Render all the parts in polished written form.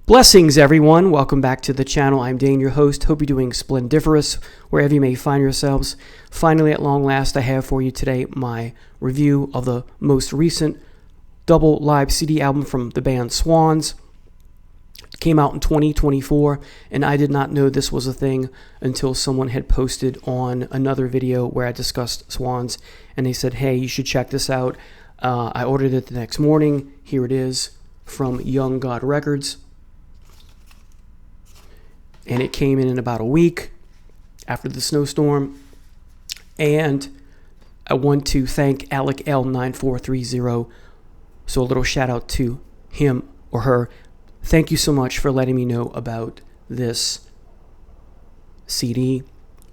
Blessings, everyone. Welcome back to the channel. I'm Dane, your host. Hope you're doing splendiferous wherever you may find yourselves. Finally, at long last, I have for you today my review of the most recent double live CD album from the band Swans. It came out in 2024, and I did not know this was a thing until someone had posted on another video where I discussed Swans, and they said, hey, you should check this out. I ordered it the next morning. Here it is from Young God Records. And it came in about a week after the snowstorm. And I want to thank Alec L9430. So a little shout out to him or her. Thank you so much for letting me know about this CD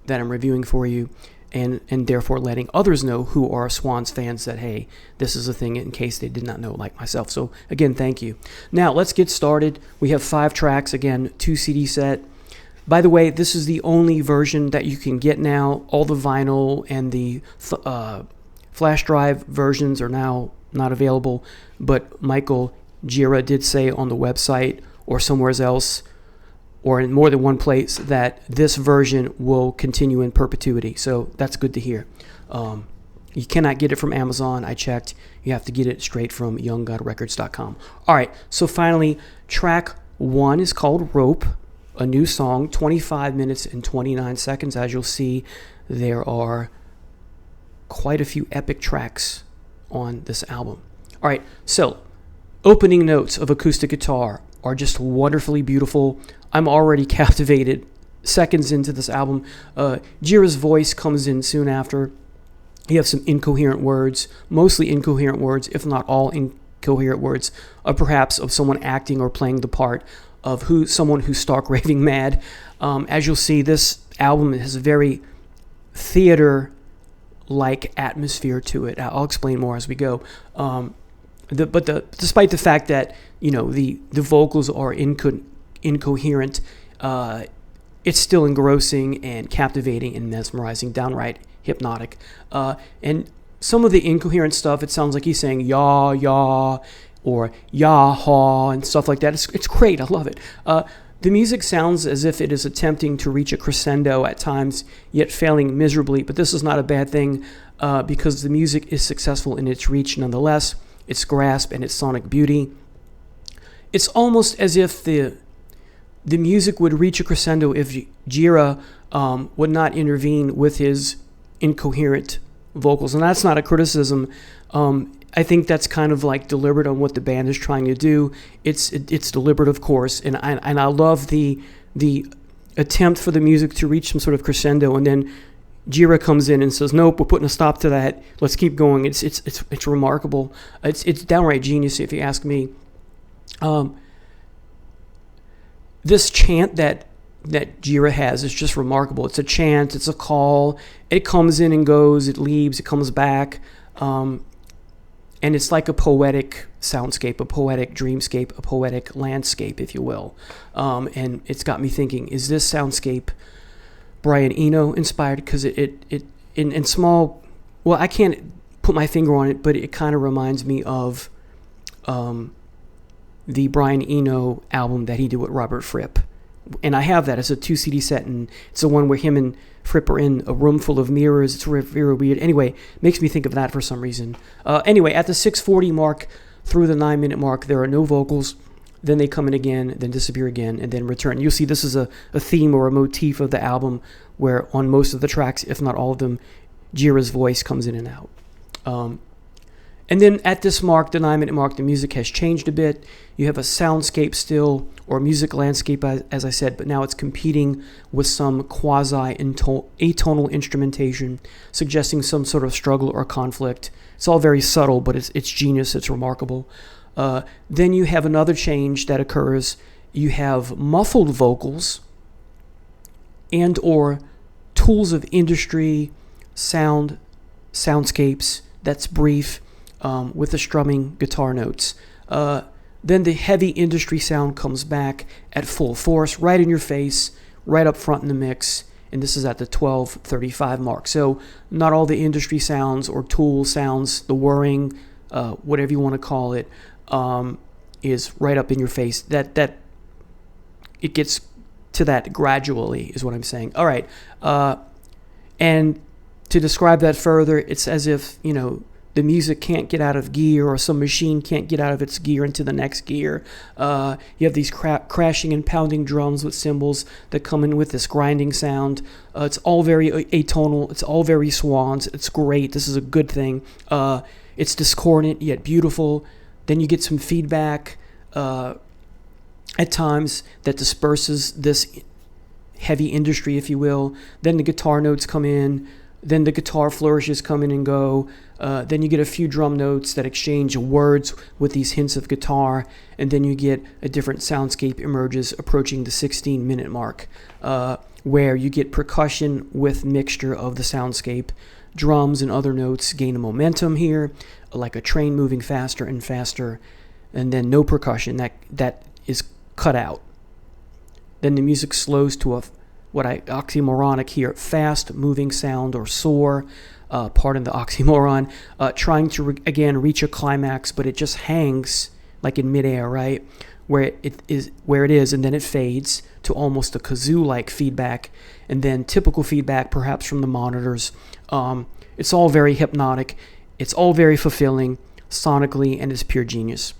that I'm reviewing for you, and therefore letting others know who are Swans fans that, hey, this is a thing in case they did not know, like myself. So again, thank you. Now let's get started. We have 5 tracks, again, 2 CD set. By the way, this is the only version that you can get now. All the vinyl and the flash drive versions are now not available. But Michael Gira did say on the website or somewhere else, or in more than one place, that this version will continue in perpetuity. So that's good to hear. You cannot get it from Amazon. I checked. You have to get it straight from younggodrecords.com. All right, so finally, track 1 is called Rope. A new song, 25 minutes and 29 seconds. As you'll see, there are quite a few epic tracks on this album. All right, so opening notes of acoustic guitar are just wonderfully beautiful. I'm already captivated seconds into this album. Jira's voice comes in soon after. You have some incoherent words, mostly incoherent words, if not all incoherent words, perhaps of someone acting or playing the part of someone who's stark raving mad. As you'll see, this album has a very theater-like atmosphere to it. I'll explain more as we go. Despite the fact that the vocals are incoherent, it's still engrossing and captivating and mesmerizing, downright hypnotic. And some of the incoherent stuff, it sounds like he's saying yaw, yaw, or yah-haw and stuff like that. It's great. I love it. The music sounds as if it is attempting to reach a crescendo at times, yet failing miserably. But this is not a bad thing because the music is successful in its reach nonetheless, its grasp and its sonic beauty. It's almost as if the music would reach a crescendo if Gira would not intervene with his incoherent vocals. And that's not a criticism. I think that's kind of like deliberate on what the band is trying to do. It's deliberate, of course, and I love the attempt for the music to reach some sort of crescendo, and then Gira comes in and says, "Nope, we're putting a stop to that. Let's keep going." It's remarkable. It's downright genius, if you ask me. This chant that Gira has is just remarkable. It's a chant. It's a call. It comes in and goes. It leaves. It comes back. And it's like a poetic soundscape, a poetic dreamscape, a poetic landscape, if you will. And it's got me thinking, is this soundscape Brian Eno inspired? Because it in small, well, I can't put my finger on it, but it kind of reminds me of the Brian Eno album that he did with Robert Fripp. And I have that as a 2 CD set, and it's the one where him and Fripp are in a room full of mirrors. It's very weird. Anyway, makes me think of that for some reason. Anyway, at the 6:40 mark through the 9-minute mark, there are no vocals. Then they come in again, then disappear again, and then return. You'll see this is a theme or a motif of the album where on most of the tracks, if not all of them, Jira's voice comes in and out. And then at this mark, the 9-minute mark, the music has changed a bit. You have a soundscape still, or music landscape, as I said, but now it's competing with some quasi-atonal instrumentation, suggesting some sort of struggle or conflict. It's all very subtle, but it's genius. It's remarkable. Then you have another change that occurs. You have muffled vocals and or tools of industry, soundscapes that's brief, with the strumming guitar notes. Then the heavy industry sound comes back at full force, right in your face, right up front in the mix, and this is at the 12:35 mark. So not all the industry sounds or tool sounds, the whirring, whatever you want to call it, is right up in your face. That it gets to that gradually, is what I'm saying. All right. And to describe that further, it's as if, the music can't get out of gear, or some machine can't get out of its gear into the next gear. You have these crashing and pounding drums with cymbals that come in with this grinding sound. It's all very atonal. It's all very Swans. It's great. This is a good thing. It's discordant yet beautiful. Then you get some feedback at times that disperses this heavy industry, if you will. Then the guitar notes come in. Then the guitar flourishes come in and go. Then you get a few drum notes that exchange words with these hints of guitar. And then you get a different soundscape emerges approaching the 16-minute mark, where you get percussion with mixture of the soundscape. Drums and other notes gain a momentum here, like a train moving faster and faster. And then no percussion. That is cut out. Then the music slows to oxymoronic here, fast-moving sound or soar, pardon the oxymoron, trying to, again, reach a climax, but it just hangs like in midair, right? Where it is, and then it fades to almost a kazoo-like feedback, and then typical feedback perhaps from the monitors. It's all very hypnotic. It's all very fulfilling sonically, and it's pure genius.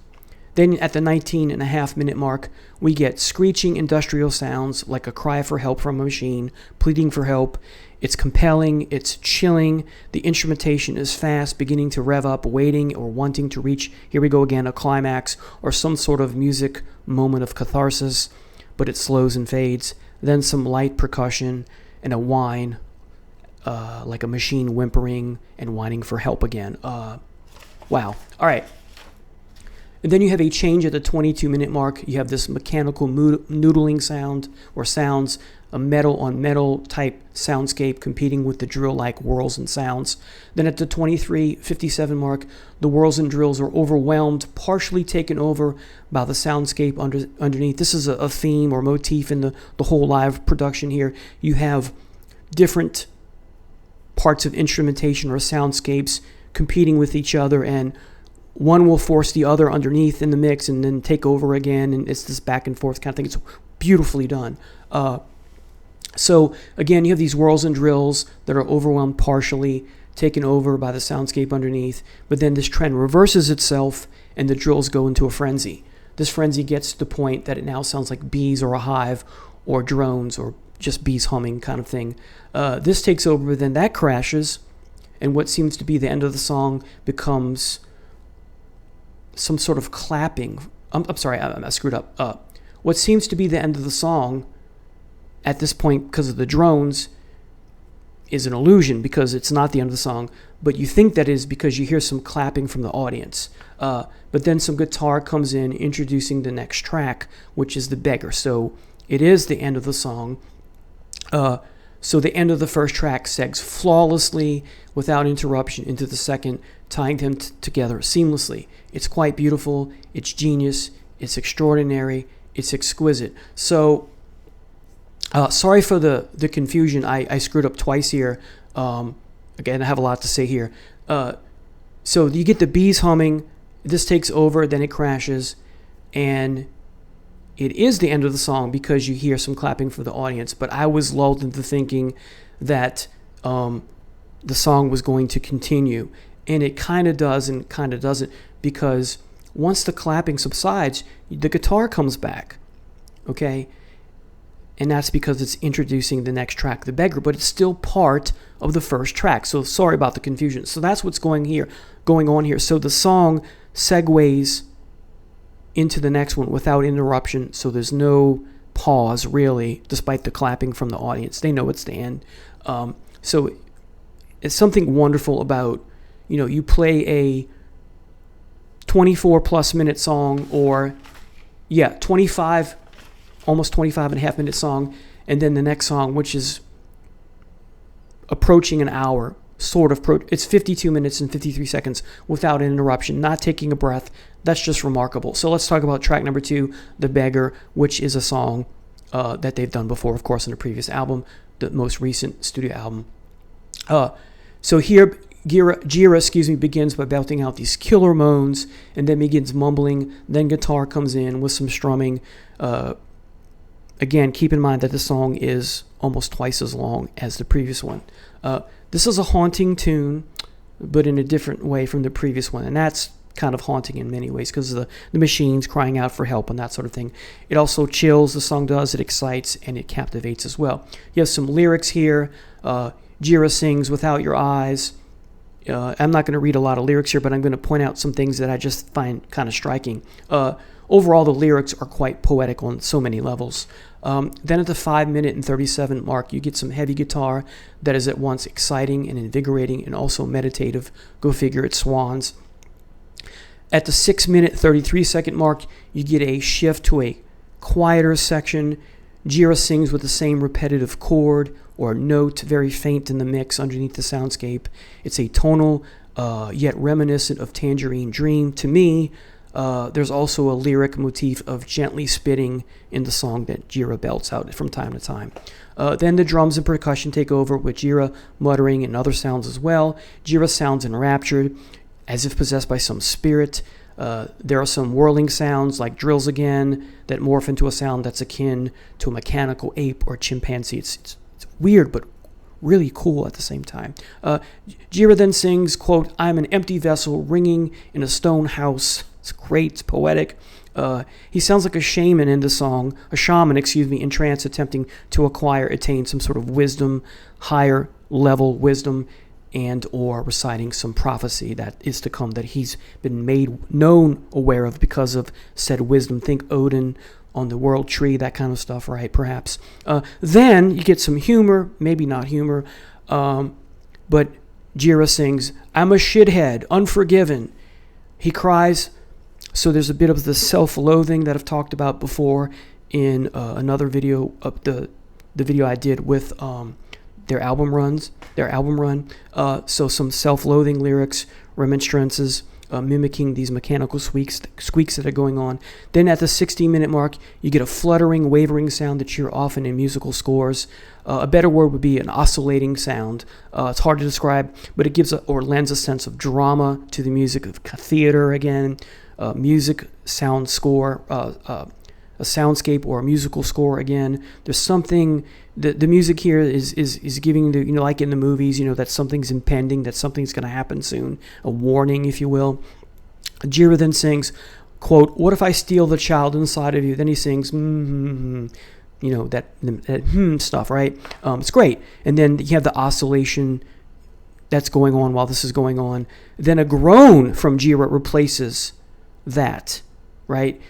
Then at the 19.5-minute mark, we get screeching industrial sounds like a cry for help from a machine, pleading for help. It's compelling, it's chilling, the instrumentation is fast, beginning to rev up, waiting or wanting to reach, here we go again, a climax or some sort of music moment of catharsis, but it slows and fades. Then some light percussion and a whine, like a machine whimpering and whining for help again. Wow. All right. And then you have a change at the 22-minute mark. You have this mechanical noodling sound or sounds, a metal-on-metal type soundscape competing with the drill-like whirls and sounds. Then at the 23:57 mark, the whirls and drills are overwhelmed, partially taken over by the soundscape underneath. This is a theme or motif in the whole live production here. You have different parts of instrumentation or soundscapes competing with each other, and one will force the other underneath in the mix and then take over again, and it's this back and forth kind of thing. It's beautifully done. So again, you have these whirls and drills that are overwhelmed, partially taken over by the soundscape underneath, but then this trend reverses itself and the drills go into a frenzy. This frenzy gets to the point that it now sounds like bees or a hive or drones or just bees humming kind of thing. This takes over, but then that crashes, and what seems to be the end of the song becomes some sort of clapping. I'm sorry, I screwed up. What seems to be the end of the song at this point, because of the drones, is an illusion, because it's not the end of the song, but you think that is because you hear some clapping from the audience. But then some guitar comes in, introducing the next track, which is The Beggar. So it is the end of the song. So the end of the first track segs flawlessly, without interruption, into the second, tying them together seamlessly. It's quite beautiful. It's genius. It's extraordinary. It's exquisite. So, sorry for the confusion. I screwed up twice here. Again, I have a lot to say here. So you get the bees humming. This takes over, then it crashes, and it is the end of the song because you hear some clapping for the audience. But I was lulled into thinking that the song was going to continue, and it kind of does and kind of doesn't, because once the clapping subsides, the guitar comes back, okay? And that's because it's introducing the next track, The Beggar, but it's still part of the first track. So sorry about the confusion. So that's what's going on here. So the song segues into the next one without interruption, so there's no pause, really, despite the clapping from the audience. They know it's the end. So it's something wonderful about, you play a 24-plus minute song, or, 25, almost 25 and a half minute song, and then the next song, which is approaching an hour, it's 52 minutes and 53 seconds without an interruption, not taking a breath. That's just remarkable. So let's talk about track number 2, The Beggar, which is a song that they've done before, of course, in a previous album, the most recent studio album. So here, Gira, begins by belting out these killer moans, and then begins mumbling. Then guitar comes in with some strumming, Again, keep in mind that the song is almost twice as long as the previous one. This is a haunting tune, but in a different way from the previous one, and that's kind of haunting in many ways because of the machines crying out for help and that sort of thing. It also chills, the song does, it excites, and it captivates as well. You have some lyrics here. Jira sings, "Without your eyes." I'm not going to read a lot of lyrics here, but I'm going to point out some things that I just find kind of striking. Overall, the lyrics are quite poetic on so many levels. Then at the 5-minute and 37 mark, you get some heavy guitar that is at once exciting and invigorating and also meditative. Go figure, it's Swans. At the 6-minute 33-second mark, you get a shift to a quieter section. Jira sings with the same repetitive chord or note, very faint in the mix underneath the soundscape. It's a tonal, yet reminiscent of Tangerine Dream. To me, there's also a lyric motif of gently spitting in the song that Jira belts out from time to time. Then the drums and percussion take over with Jira muttering and other sounds as well. Jira sounds enraptured, as if possessed by some spirit. There are some whirling sounds like drills again that morph into a sound that's akin to a mechanical ape or chimpanzee. It's weird, but really cool at the same time. Jira then sings, quote, "I'm an empty vessel ringing in a stone house." It's great, it's poetic. He sounds like a shaman in the song, in trance, attempting to attain some sort of wisdom, higher level wisdom, and or reciting some prophecy that is to come that he's been made aware of because of said wisdom. Think Odin on the world tree, that kind of stuff, right? Perhaps. Then you get some humor, maybe not humor, but Jira sings, "I'm a shithead, unforgiven." He cries, so there's a bit of the self-loathing that I've talked about before in another video, the video I did with their album run. So some self-loathing lyrics, remonstrances, mimicking these mechanical squeaks that are going on. Then at the 60-minute mark, you get a fluttering, wavering sound that you hear often in musical scores. A better word would be an oscillating sound. It's hard to describe, but it gives or lends a sense of drama to the music of theater again. Music, sound score, a soundscape or a musical score again. There's something, the music here is giving the, like in the movies, that something's impending, that something's going to happen soon, a warning, if you will. Jira then sings, quote, "What if I steal the child inside of you?" Then he sings, that stuff, right? It's great. And then you have the oscillation that's going on while this is going on. Then a groan from Jira replaces that, right?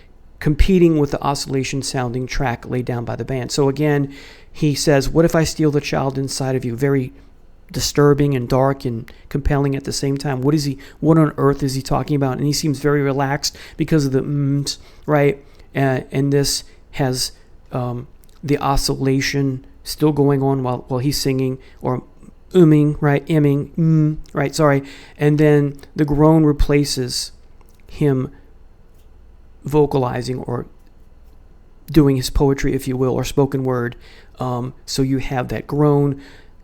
Competing with the oscillation sounding track laid down by the band. So again, he says, "What if I steal the child inside of you?" Very disturbing and dark and compelling at the same time. What on earth is he talking about? And he seems very relaxed because of the mms, right? And this has the oscillation still going on while he's singing, or right? Right, sorry. And then the groan replaces him vocalizing or doing his poetry, if you will, or spoken word. So you have that groan,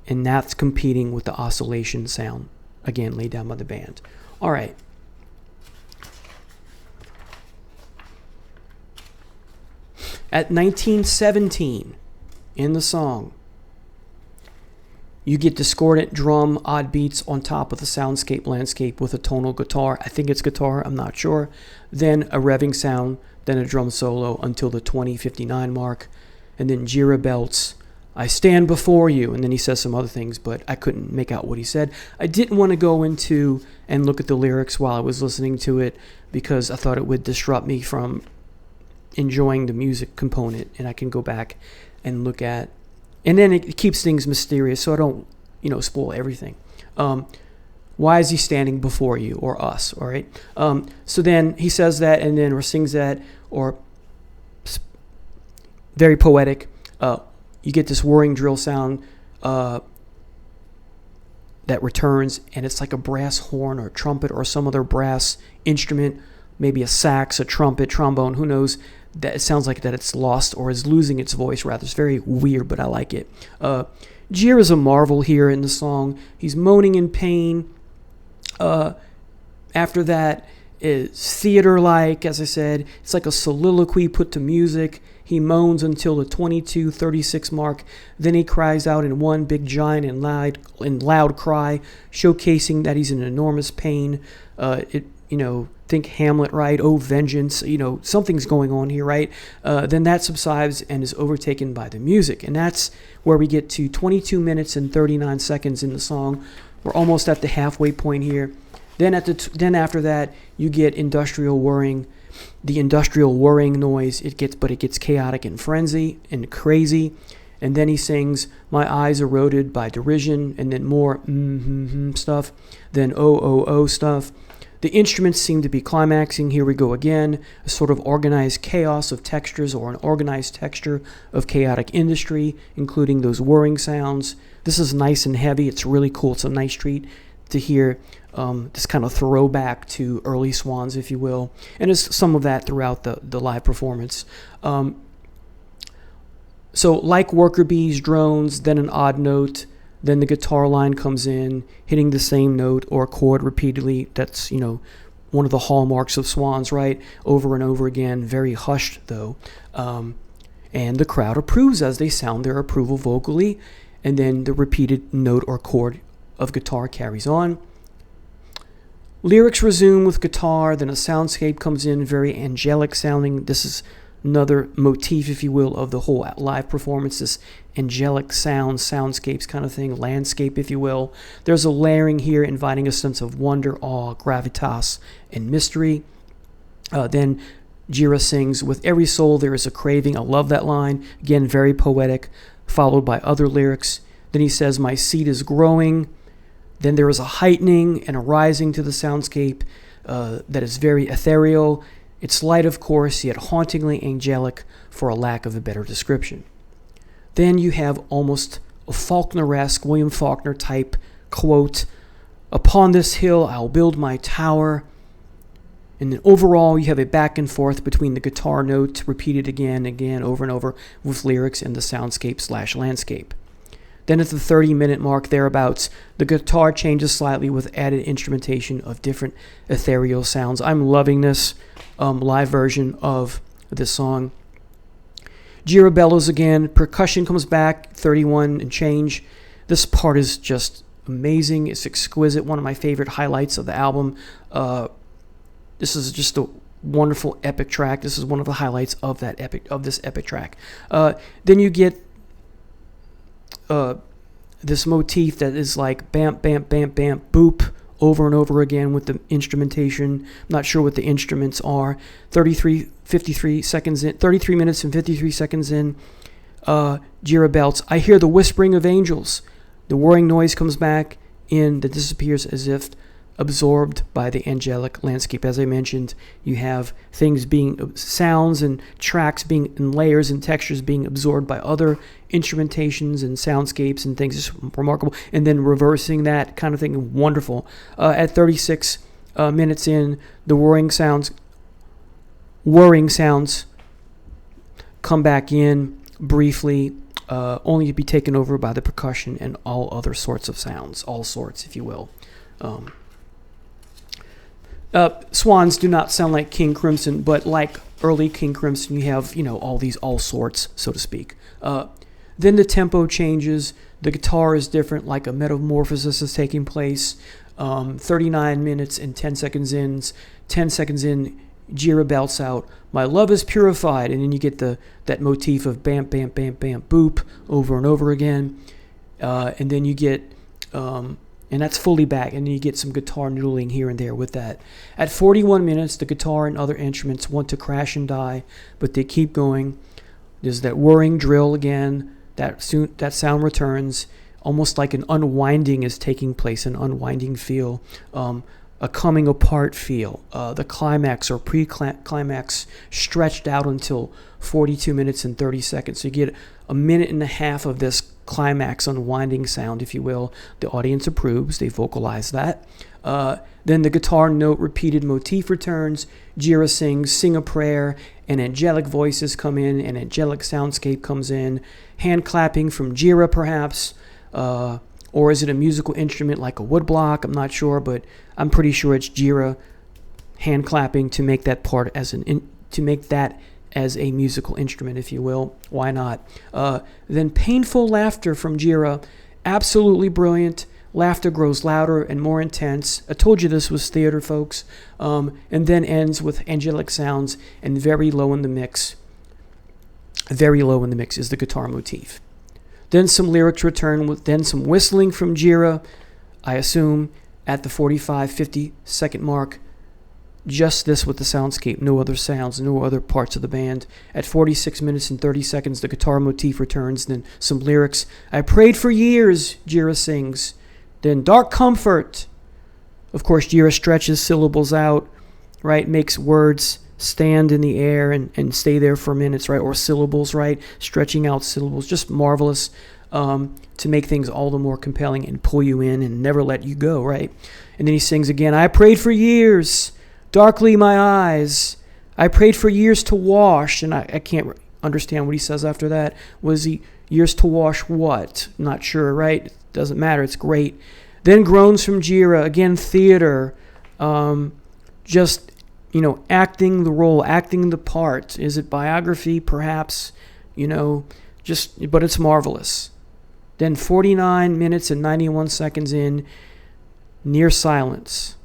and that's competing with the oscillation sound, again, laid down by the band. All right. At 1917, in the song, you get discordant drum, odd beats on top of the soundscape landscape with a tonal guitar. I think it's guitar, I'm not sure. Then a revving sound, then a drum solo until the 20:59 mark. And then Jira belts, "I stand before you." And then he says some other things, but I couldn't make out what he said. I didn't want to go into and look at the lyrics while I was listening to it because I thought it would disrupt me from enjoying the music component. And I can go back and look at. And then it keeps things mysterious, so I don't, spoil everything. Why is he standing before you or us? All right. So then he says that, and then or sings that, or very poetic. You get this whirring drill sound that returns, and it's like a brass horn or trumpet or some other brass instrument, maybe a sax, a trumpet, trombone, who knows. That it sounds like that it's lost or is losing its voice, rather. It's very weird, but I like it. Jira is a marvel here in the song. He's moaning in pain. After that, is theater-like, as I said. It's like a soliloquy put to music. He moans until the 22:36 mark. Then he cries out in one big, giant, and loud cry, showcasing that he's in enormous pain. Think Hamlet, right? Oh, vengeance. Something's going on here, right? Then that subsides and is overtaken by the music. And that's where we get to 22 minutes and 39 seconds in the song. We're almost at the halfway point here. Then after that, you get industrial whirring. The industrial whirring noise, it gets chaotic and frenzy and crazy. And then he sings, "My eyes eroded by derision," and then more stuff, then oh stuff. The instruments seem to be climaxing. Here we go again, a sort of organized chaos of textures, or an organized texture of chaotic industry, including those whirring sounds. This is nice and heavy. It's really cool. It's a nice treat to hear this kind of throwback to early Swans, if you will. And there's some of that throughout the live performance. So like worker bees, drones, then an odd note, then the guitar line comes in, hitting the same note or chord repeatedly. That's, one of the hallmarks of Swans, right? Over and over again, very hushed though. And the crowd approves as they sound their approval vocally. And then the repeated note or chord of guitar carries on. Lyrics resume with guitar, then a soundscape comes in, very angelic sounding. This is another motif, if you will, of the whole live performance, this angelic soundscapes kind of thing, landscape, if you will. There's a layering here, inviting a sense of wonder, awe, gravitas, and mystery. Then Jira sings, "With every soul there is a craving." I love that line. Again, very poetic, followed by other lyrics. Then he says, "My seed is growing." Then there is a heightening and a rising to the soundscape that is very ethereal. It's light, of course, yet hauntingly angelic, for a lack of a better description. Then you have almost a Faulkner-esque, William Faulkner type quote, "Upon this hill I'll build my tower." And then overall, you have a back and forth between the guitar note, repeated again, over and over, with lyrics and the soundscape/landscape. Then at the 30-minute mark, thereabouts, the guitar changes slightly with added instrumentation of different ethereal sounds. I'm loving this live version of this song. Jira bellows again. Percussion comes back, 31 and change. This part is just amazing. It's exquisite. One of my favorite highlights of the album. This is just a wonderful epic track. This is one of the highlights of this epic track. Then you get this motif that is like bam, bam, bam, bam, boop, over and over again with the instrumentation. I'm not sure what the instruments are. 33 minutes and 53 seconds in. Jira belts, "I hear the whispering of angels." The whirring noise comes back in, that disappears as if absorbed by the angelic landscape. As I mentioned, you have sounds and tracks being in layers and textures being absorbed by other instrumentations and soundscapes and things. Just remarkable. And then reversing that kind of thing, wonderful. At 36 minutes in, the whirring sounds come back in briefly, only to be taken over by the percussion and all other sorts of sounds, all sorts, if you will. Swans do not sound like King Crimson, but like early King Crimson, you have, all sorts, so to speak. Then the tempo changes. The guitar is different, like a metamorphosis is taking place. 39 minutes and 10 seconds in. 10 seconds in, Jira belts out, "My love is purified," and then you get that motif of bam, bam, bam, bam, boop, over and over again. And then you get... and that's fully back, and then you get some guitar noodling here and there with that. At 41 minutes, the guitar and other instruments want to crash and die, but they keep going. There's that whirring drill again. That sound returns, almost like an unwinding is taking place, an unwinding feel, a coming apart feel. The climax or pre-climax stretched out until 42 minutes and 30 seconds. So you get a minute and a half of this climax unwinding sound, if you will. The audience approves. They vocalize that. Then the guitar note repeated motif returns. Jira sings "Sing a Prayer," and angelic voices come in, and angelic soundscape comes in. Hand clapping from Jira, perhaps. Or is it a musical instrument like a woodblock? I'm not sure, but I'm pretty sure it's Jira hand clapping to make that part to make that as a musical instrument, if you will. Why not? Then painful laughter from Jira, absolutely brilliant. Laughter grows louder and more intense. I told you this was theater, folks. And then ends with angelic sounds and very low in the mix. Very low in the mix is the guitar motif. Then some lyrics return with then some whistling from Jira, I assume at the 45, 50 second mark. Just this with the soundscape, no other sounds, no other parts of the band. At 46 minutes and 30 seconds, the guitar motif returns, then some lyrics. I prayed for years, Jira sings. Then dark comfort. Of course, Jira stretches syllables out, right? Makes words stand in the air and stay there for minutes, right? Or syllables, right? Stretching out syllables. Just marvelous to make things all the more compelling and pull you in and never let you go, right? And then he sings again, I prayed for years, darkly my eyes. I prayed for years to wash. And I can't understand what he says after that. Was he years to wash what? Not sure, right? Doesn't matter. It's great. Then groans from Jira. Again, theater. Just, acting the role, acting the part. Is it biography? Perhaps. But it's marvelous. Then 49 minutes and 91 seconds in, near silence.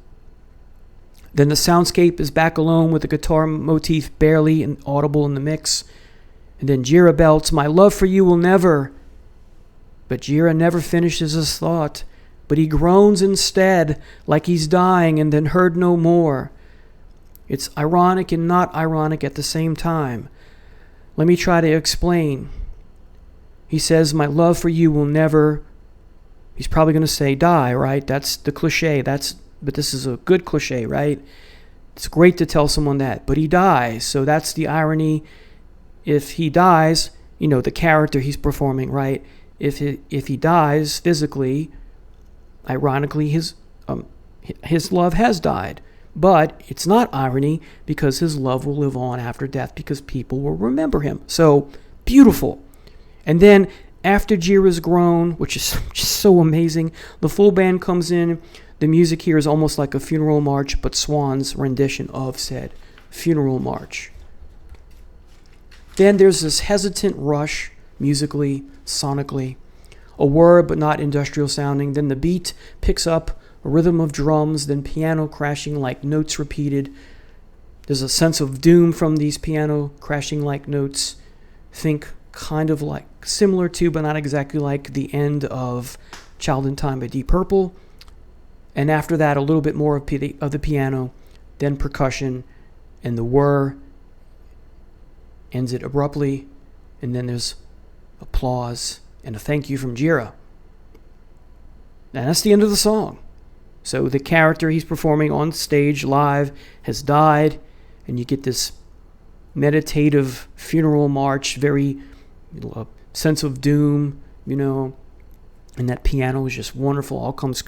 Then the soundscape is back alone with the guitar motif barely audible in the mix. And then Jira belts, my love for you will never. But Jira never finishes his thought, but he groans instead like he's dying and then heard no more. It's ironic and not ironic at the same time. Let me try to explain. He says, my love for you will never, he's probably going to say die, right? That's the cliche. But this is a good cliche, right? It's great to tell someone that, but he dies. So that's the irony. If he dies, the character he's performing, right? If he dies physically, ironically, his love has died. But it's not irony because his love will live on after death because people will remember him. So beautiful. And then after Jira's groan, which is just so amazing, the full band comes in. The music here is almost like a funeral march, but Swans' rendition of said funeral march. Then there's this hesitant rush, musically, sonically, a word but not industrial sounding. Then the beat picks up, a rhythm of drums, then piano crashing like notes repeated. There's a sense of doom from these piano crashing like notes. Think kind of like, similar to, but not exactly like, the end of Child in Time by Deep Purple. And after that, a little bit more of the piano, then percussion, and the whir ends it abruptly, and then there's applause and a thank you from Jira. And that's the end of the song. So the character he's performing on stage live has died, and you get this meditative funeral march, very sense of doom, and that piano is just wonderful. All comes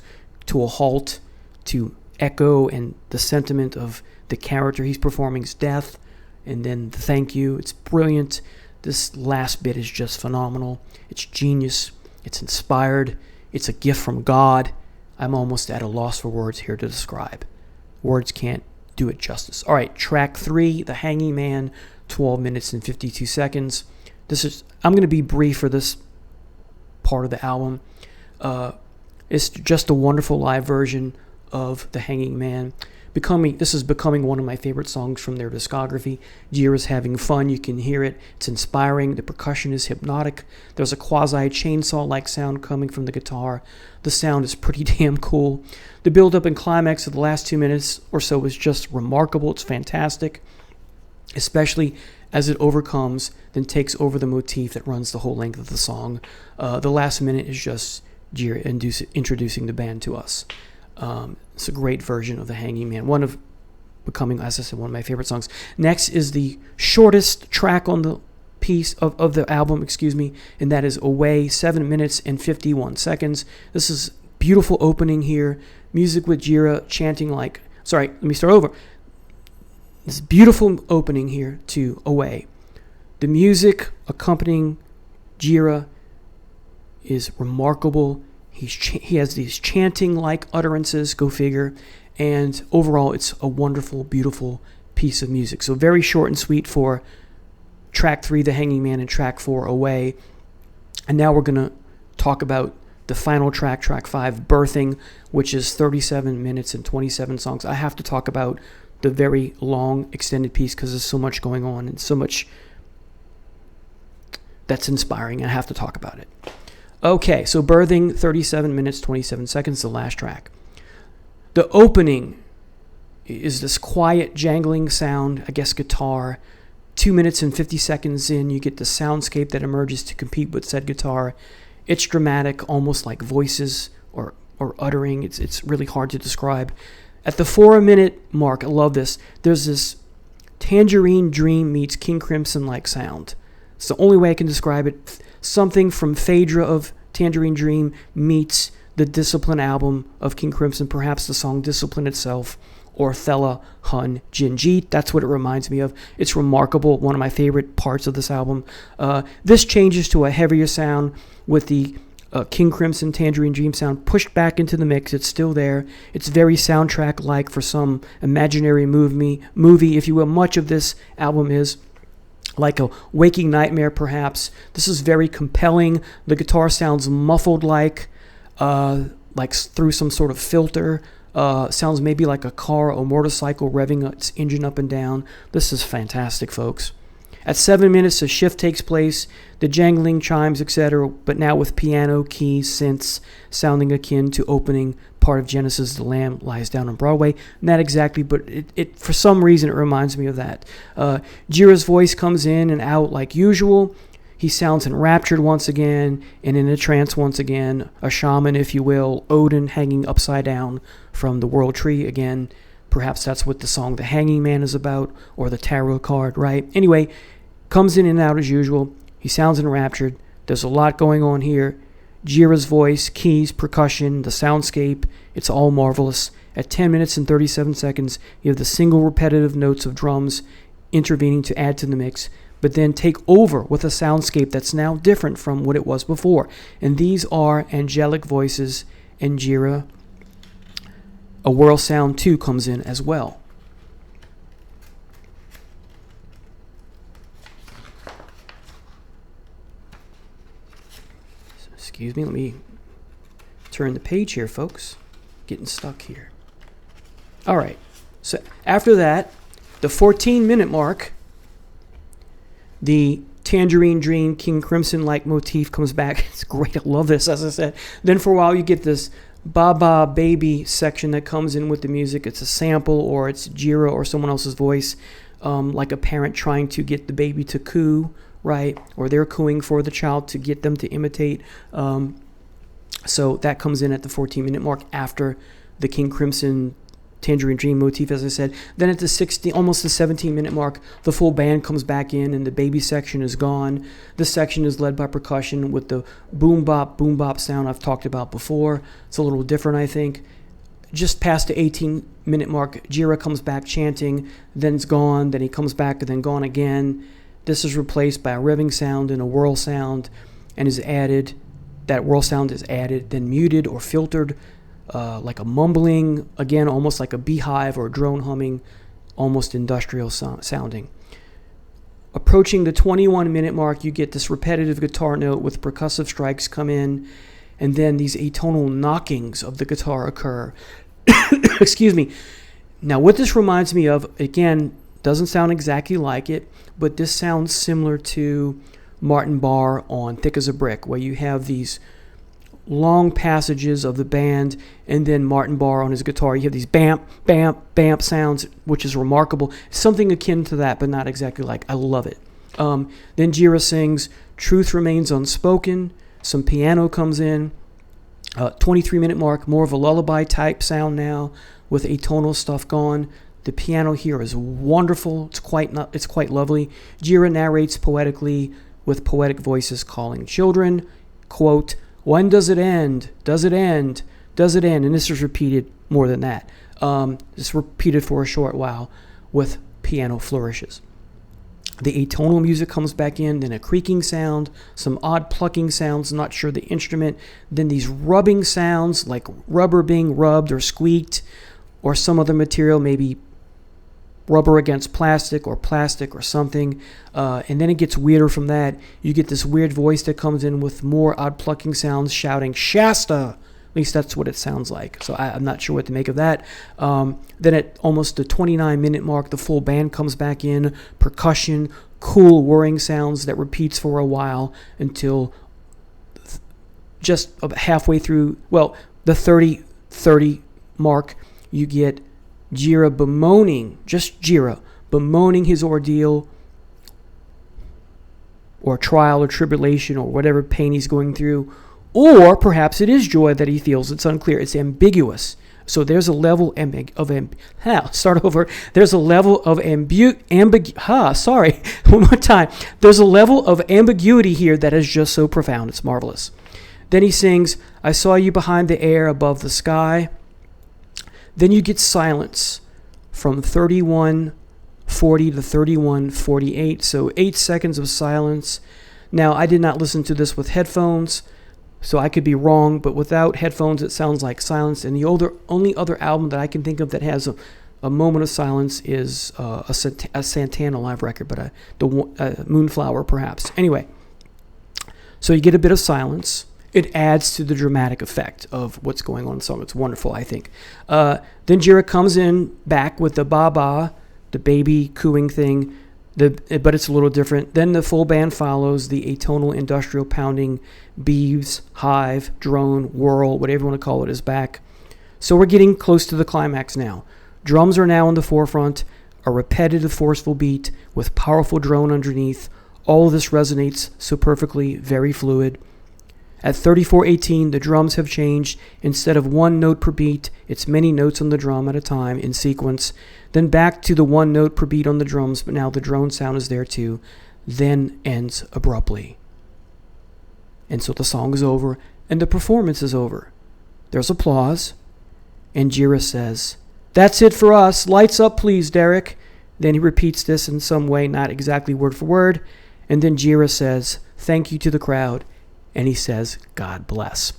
to a halt to echo and the sentiment of the character he's performing's death, and then the thank you. It's brilliant. This last bit is just phenomenal. It's genius. It's inspired. It's a gift from God. I'm almost at a loss for words here to describe. Words can't do it justice. All right, track 3, The Hanging Man, 12 minutes and 52 seconds. I'm going to be brief for this part of the album. It's just a wonderful live version of The Hanging Man. This is becoming one of my favorite songs from their discography. Jira's having fun. You can hear it. It's inspiring. The percussion is hypnotic. There's a quasi-chainsaw-like sound coming from the guitar. The sound is pretty damn cool. The build-up and climax of the last 2 minutes or so is just remarkable. It's fantastic, especially as it overcomes, then takes over the motif that runs the whole length of the song. The last minute is just Jira introducing the band to us. It's a great version of The Hanging Man. One of becoming, as I said, one of my favorite songs. Next is the shortest track on the piece of the album, and that is Away, 7 minutes and 51 seconds. This is beautiful opening here. Music with Jira chanting like, let me start over. This beautiful opening here to Away. The music accompanying Jira is remarkable. He has these chanting-like utterances, go figure, And overall, it's a wonderful, beautiful piece of music. So very short and sweet for track 3, The Hanging Man, and track 4, Away. And now we're going to talk about the final track, track 5, Birthing, which is 37 minutes and 27 songs. I have to talk about the very long extended piece because there's so much going on and so much that's inspiring. I have to talk about it. Okay, so Birthing, 37 minutes, 27 seconds, the last track. The opening is this quiet, jangling sound, I guess guitar. 2 minutes and 50 seconds in, you get the soundscape that emerges to compete with said guitar. It's dramatic, almost like voices or uttering. It's really hard to describe. At the 4-minute mark, I love this, there's this Tangerine Dream meets King Crimson-like sound. It's the only way I can describe it. Something from Phaedra of Tangerine Dream meets the Discipline album of King Crimson, perhaps the song Discipline itself, or Thela Hun Jinjeet. That's what it reminds me of. It's remarkable, one of my favorite parts of this album. This changes to a heavier sound with the King Crimson Tangerine Dream sound pushed back into the mix. It's still there. It's very soundtrack-like for some imaginary movie, if you will. Much of this album is like a waking nightmare, perhaps. This is very compelling. The guitar sounds muffled like through some sort of filter. Sounds maybe like a car or motorcycle revving its engine up and down. This is fantastic, folks. At 7 minutes, a shift takes place, the jangling chimes, etc., but now with piano, keys, synths, sounding akin to opening part of Genesis' The Lamb Lies Down on Broadway. Not exactly, but it for some reason, it reminds me of that. Jira's voice comes in and out like usual. He sounds enraptured once again and in a trance once again, a shaman, if you will, Odin hanging upside down from the world tree again. Perhaps that's what the song The Hanging Man is about, or the tarot card, right? Anyway, comes in and out as usual. He sounds enraptured. There's a lot going on here. Jira's voice, keys, percussion, the soundscape, it's all marvelous. At 10 minutes and 37 seconds, you have the single repetitive notes of drums intervening to add to the mix, but then take over with a soundscape that's now different from what it was before. And these are angelic voices and Jira. A whirl sound too comes in as well. Excuse me, let me turn the page here, folks. Getting stuck here. All right, so after that, the 14-minute mark, the Tangerine Dream, King Crimson-like motif comes back. It's great, I love this, as I said. Then for a while, you get this Baba Baby section that comes in with the music. It's a sample, or it's Jira or someone else's voice, like a parent trying to get the baby to coo, right? Or they're cooing for the child to get them to imitate. So that comes in at the 14-minute mark after the King Crimson Tangerine Dream motif, as I said. Then at the almost the 17-minute mark, the full band comes back in and the baby section is gone. This section is led by percussion with the boom bop sound I've talked about before. It's a little different, I think. Just past the 18-minute mark, Jira comes back chanting, then it's gone, then he comes back and then gone again. This is replaced by a revving sound and a whirl sound, and is added. That whirl sound is added, then muted or filtered, like a mumbling, again, almost like a beehive or a drone humming, almost industrial sounding. Approaching the 21-minute mark, you get this repetitive guitar note with percussive strikes come in, and then these atonal knockings of the guitar occur. Excuse me. Now, what this reminds me of, again, doesn't sound exactly like it, but this sounds similar to Martin Barre on Thick as a Brick, where you have these long passages of the band, and then Martin Barre on his guitar. You have these bamp, bamp, bamp sounds, which is remarkable. Something akin to that, but not exactly like. I love it. Then Jira sings, Truth Remains Unspoken. Some piano comes in. 23-minute mark, more of a lullaby type sound now, with atonal stuff gone. The piano here is wonderful. It's quite lovely. Jira narrates poetically with poetic voices calling children. Quote, when does it end? Does it end? Does it end? And this is repeated more than that. It's repeated for a short while with piano flourishes. The atonal music comes back in, then a creaking sound, some odd plucking sounds, not sure the instrument, then these rubbing sounds like rubber being rubbed or squeaked, or some other material, maybe rubber against plastic or something. And then it gets weirder from that. You get this weird voice that comes in with more odd plucking sounds shouting, Shasta! At least that's what it sounds like. So I'm not sure what to make of that. Then at almost the 29-minute mark, the full band comes back in, percussion, cool whirring sounds that repeats for a while until just halfway through, well, the 30 mark, you get Jira bemoaning his ordeal or trial or tribulation or whatever pain he's going through. Or perhaps it is joy that he feels. It's unclear. It's ambiguous. So there's a level There's a level of one more time. There's a level of ambiguity here that is just so profound. It's marvelous. Then he sings, I saw you behind the air above the sky. Then you get silence from 31:40 to 31:48. So 8 seconds of silence. Now, I did not listen to this with headphones, so I could be wrong, but without headphones, it sounds like silence. And the only other album that I can think of that has a moment of silence is a Santana live record, but Moonflower, perhaps. Anyway, so you get a bit of silence. It adds to the dramatic effect of what's going on in the song. It's wonderful, I think. Then Jira comes in back with the ba-ba, the baby cooing thing, but it's a little different. Then the full band follows, the atonal industrial pounding, beeves, hive, drone, whirl, whatever you want to call it, is back. So we're getting close to the climax now. Drums are now in the forefront, a repetitive, forceful beat with powerful drone underneath. All of this resonates so perfectly, very fluid. At 34:18, the drums have changed. Instead of one note per beat, it's many notes on the drum at a time in sequence. Then back to the one note per beat on the drums, but now the drone sound is there too. Then ends abruptly. And so the song is over, and the performance is over. There's applause, and Jira says, "That's it for us. Lights up, please, Derek." Then he repeats this in some way, not exactly word for word. And then Jira says, "Thank you" to the crowd. And he says, "God bless."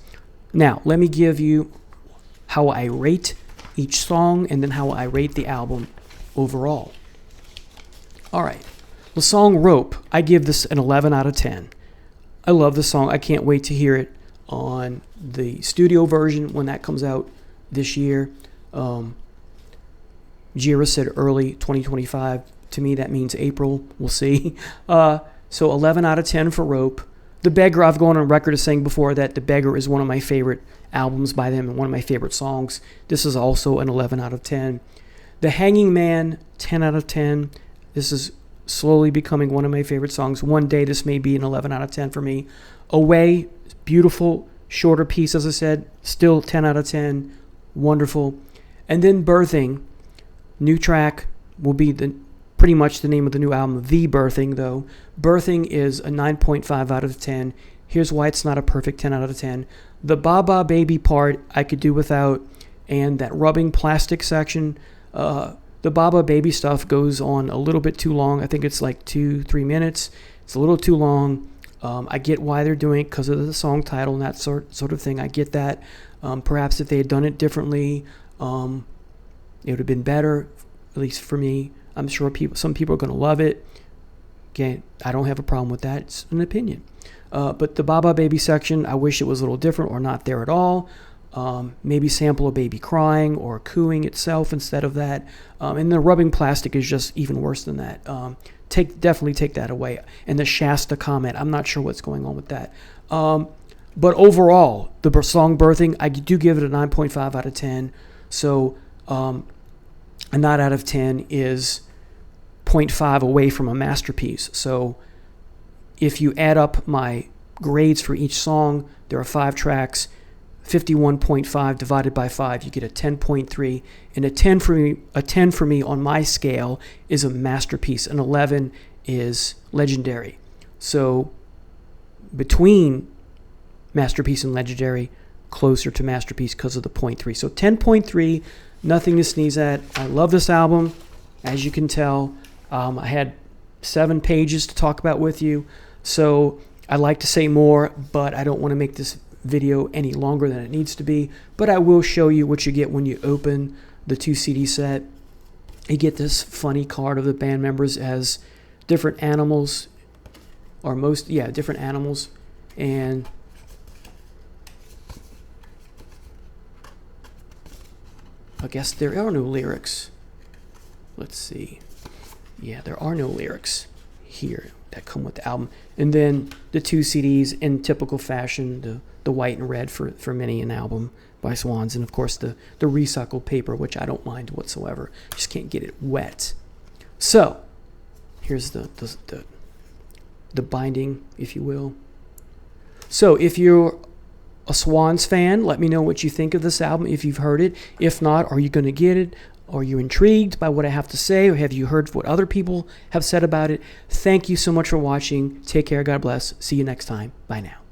Now, let me give you how I rate each song and then how I rate the album overall. All right. The song Rope, I give this an 11 out of 10. I love the song. I can't wait to hear it on the studio version when that comes out this year. Jira said early 2025. To me, that means April. We'll see. So 11 out of 10 for Rope. The Beggar, I've gone on record as saying before that The Beggar is one of my favorite albums by them and one of my favorite songs. This is also an 11 out of 10. The Hanging Man, 10 out of 10. This is slowly becoming one of my favorite songs. One day this may be an 11 out of 10 for me. Away, beautiful, shorter piece, as I said, still 10 out of 10. Wonderful. And then Birthing, new track, will be pretty much the name of the new album, The Birthing, though. Birthing is a 9.5 out of 10. Here's why it's not a perfect 10 out of 10. The Baba Baby part I could do without, and that rubbing plastic section. The Baba Baby stuff goes on a little bit too long. I think it's like 2-3 minutes. It's a little too long. I get why they're doing it because of the song title and that sort of thing. I get that. Perhaps if they had done it differently, it would have been better, at least for me. I'm sure some people are going to love it. Again, I don't have a problem with that. It's an opinion. But the Baba Baby section, I wish it was a little different or not there at all. Maybe sample a baby crying or cooing itself instead of that. And the rubbing plastic is just even worse than that. Definitely take that away. And the Shasta comment, I'm not sure what's going on with that. But overall, the song Birthing, I do give it a 9.5 out of 10. So a 9 out of 10 is 0.5 away from a masterpiece. So if you add up my grades for each song, there are 5 tracks, 51.5 divided by 5, you get a 10.3. And a 10 for me on my scale is a masterpiece. An 11 is legendary. So between masterpiece and legendary, closer to masterpiece because of the 0.3. So 10.3, nothing to sneeze at. I love this album, as you can tell. I had 7 pages to talk about with you, so I'd like to say more, but I don't want to make this video any longer than it needs to be. But I will show you what you get when you open the 2 CD set. You get this funny card of the band members as different animals, or different animals. And I guess there are no lyrics. Let's see. Yeah, there are no lyrics here that come with the album. And then the 2 CDs in typical fashion, the white and red for many an album by Swans, and of course the recycled paper, which I don't mind whatsoever. Just can't get it wet. So here's the binding, if you will. So if you're a Swans fan, let me know what you think of this album if you've heard it. If not, are you going to get it? Are you intrigued by what I have to say, or have you heard what other people have said about it? Thank you so much for watching. Take care. God bless. See you next time. Bye now.